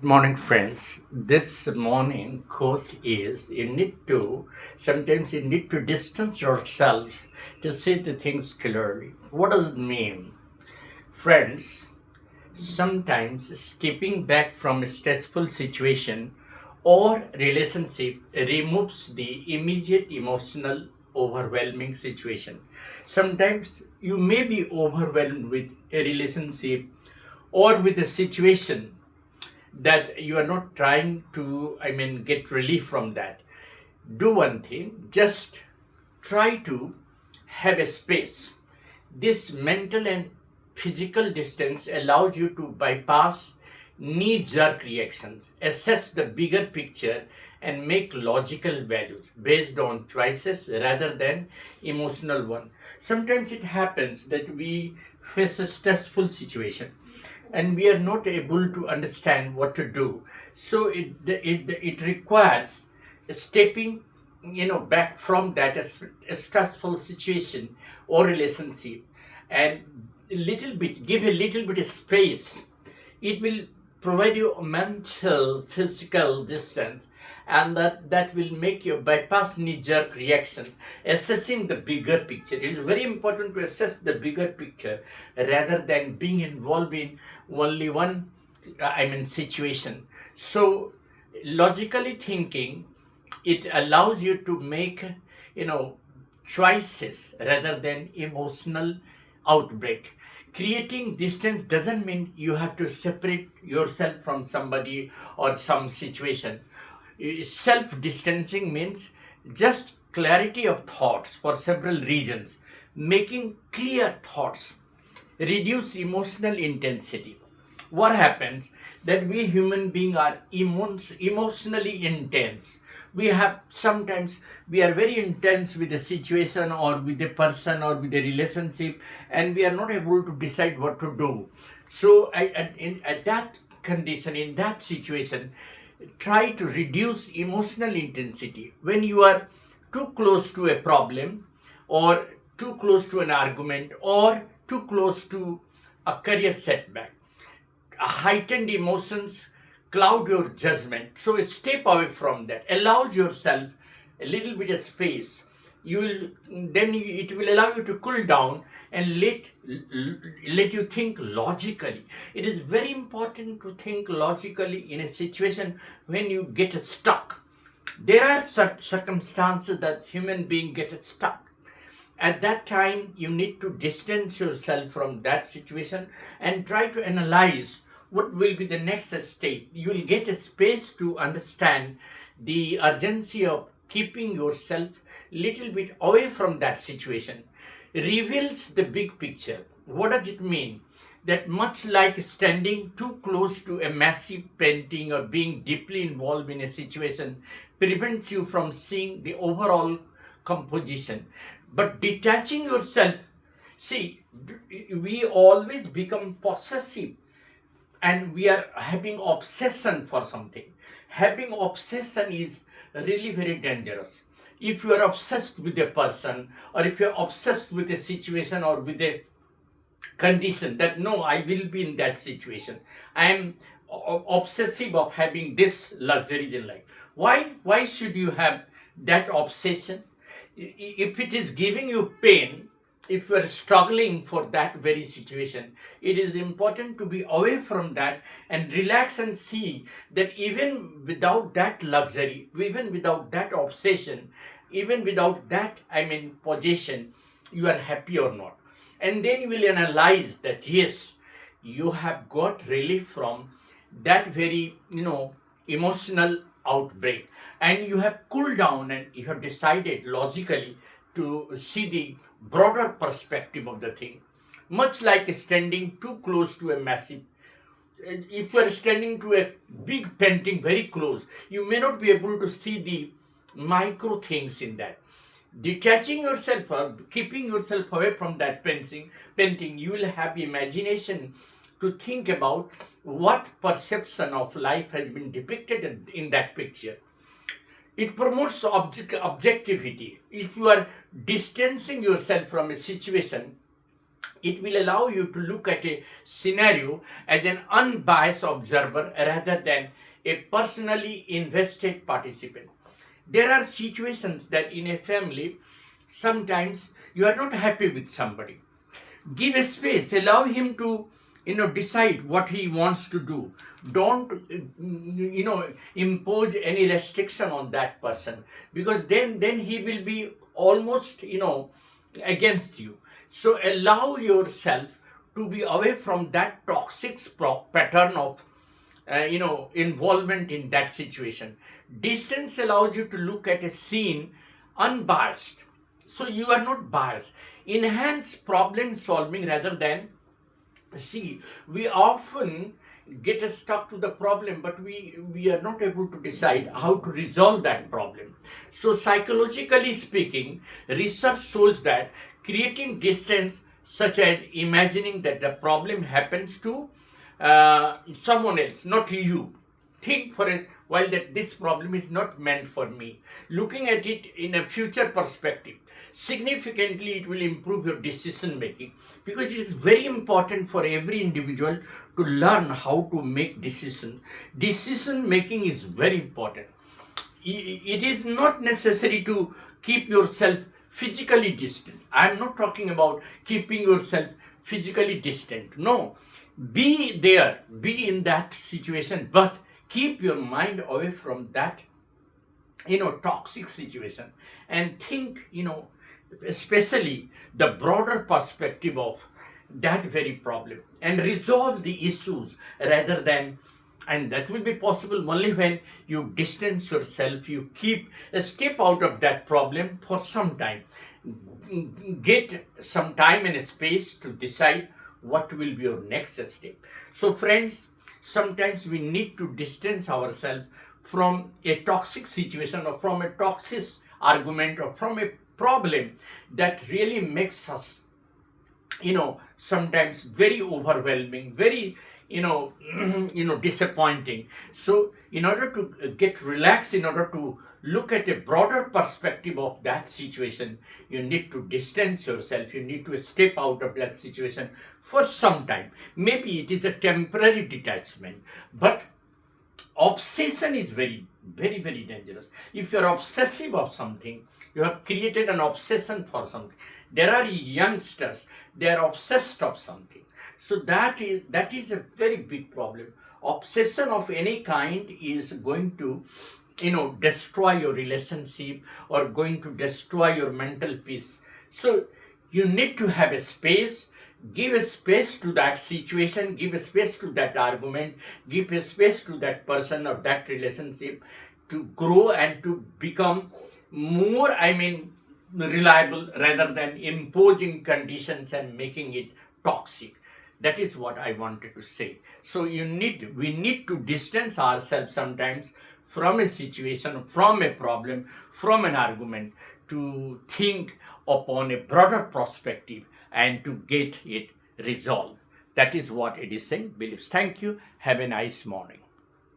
Morning, friends. This morning quote is sometimes you need to distance yourself to see the things clearly. What does it mean? Friends, sometimes stepping back from a stressful situation or relationship removes the immediate emotional overwhelming situation. Sometimes you may be overwhelmed with a relationship or with a situation that you are not trying to get relief from that. Do one thing, just try to have a space. This mental and physical distance allows you to bypass knee jerk reactions, assess the bigger picture, and make logical values based on choices rather than emotional one. Sometimes it happens that we face a stressful situation and we are not able to understand what to do. So it requires stepping back from that a stressful situation or relationship, and a little bit give a little bit of space. It will provide you a mental physical distance, and that will make you bypass knee-jerk reactions, assessing the bigger picture. It is very important to assess the bigger picture rather than being involved in only one situation. So logically thinking, it allows you to make you know choices rather than emotional outbreak. Creating distance doesn't mean you have to separate yourself from somebody or some situation. Self distancing means just clarity of thoughts for several reasons. Making clear thoughts reduce emotional intensity. What happens that we human beings are emotionally intense. We have sometimes we are very intense with a situation or with a person or with a relationship, and we are not able to decide what to do. So at that condition, in that situation, try to reduce emotional intensity. When you are too close to a problem, or too close to an argument, or too close to a career setback, heightened emotions cloud your judgment. So step away from that. Allow yourself a little bit of space. It will allow you to cool down and let you think logically. It is very important to think logically in a situation when you get stuck. There are such circumstances that human being get stuck. At that time, you need to distance yourself from that situation and try to analyze what will be the next step. You will get a space to understand the urgency of keeping yourself little bit away from that situation. Reveals the big picture. What does it mean? That much like standing too close to a massive painting or being deeply involved in a situation prevents you from seeing the overall composition. But detaching yourself, see, we always become possessive, and we are having obsession for something. Having obsession is really very dangerous. If you are obsessed with a person, or if you are obsessed with a situation or with a condition, that no, I will be in that situation, I am obsessive of having this luxuries in life. Why should you have that obsession? If it is giving you pain, if you are struggling for that very situation, it is important to be away from that and relax and see that even without that luxury, even without that obsession, even without that possession, you are happy or not. And then you will analyze that yes, you have got relief from that very emotional outbreak, and you have cooled down and you have decided logically to see the broader perspective of the thing. Much like standing too close to a massive, if you are standing to a big painting very close, you may not be able to see the micro things in that. Detaching yourself or keeping yourself away from that painting, you will have imagination to think about what perception of life has been depicted in that picture. It promotes objectivity. If you are distancing yourself from a situation, It will allow you to look at a scenario as an unbiased observer rather than a personally invested participant. There are situations that in a family, sometimes you are not happy with somebody. Give a space, allow him to decide what he wants to do. Don't impose any restriction on that person, because then he will be almost against you. So allow yourself to be away from that toxic pattern of involvement in that situation. Distance allows you to look at a scene unbiased, so you are not biased. Enhance problem solving rather than, see, we often get stuck to the problem, but we are not able to decide how to resolve that problem. So psychologically speaking, research shows that creating distance, such as imagining that the problem happens to someone else, not you. Think for a while that this problem is not meant for me. Looking at it in a future perspective, significantly it will improve your decision making, because it is very important for every individual to learn how to make decisions. Decision making is very important. It is not necessary to keep yourself physically distant. I am not talking about keeping yourself physically distant. No, be there, be in that situation, but keep your mind away from that toxic situation, and think especially the broader perspective of that very problem, and resolve the issues rather than, and that will be possible only when you distance yourself, you keep a step out of that problem for some time. Get some time and space to decide what will be your next step. So friends, sometimes we need to distance ourselves from a toxic situation, or from a toxic argument, or from a problem that really makes us sometimes very overwhelming, very disappointing. So in order to get relaxed, in order to look at a broader perspective of that situation, you need to distance yourself, you need to step out of that situation for some time. Maybe it is a temporary detachment, but obsession is very, very, very dangerous. If you're obsessive of something, you have created an obsession for something. There are youngsters, they are obsessed of something. So that is a very big problem. Obsession of any kind is going to destroy your relationship, or going to destroy your mental peace. So you need to have a space. Give a space to that situation, give a space to that argument, give a space to that person or that relationship to grow and to become more, reliable, rather than imposing conditions and making it toxic. That is what I wanted to say. So we need to distance ourselves sometimes from a situation, from a problem, from an argument, to think upon a broader perspective and to get it resolved. That is what Edison believes. Thank you. Have a nice morning.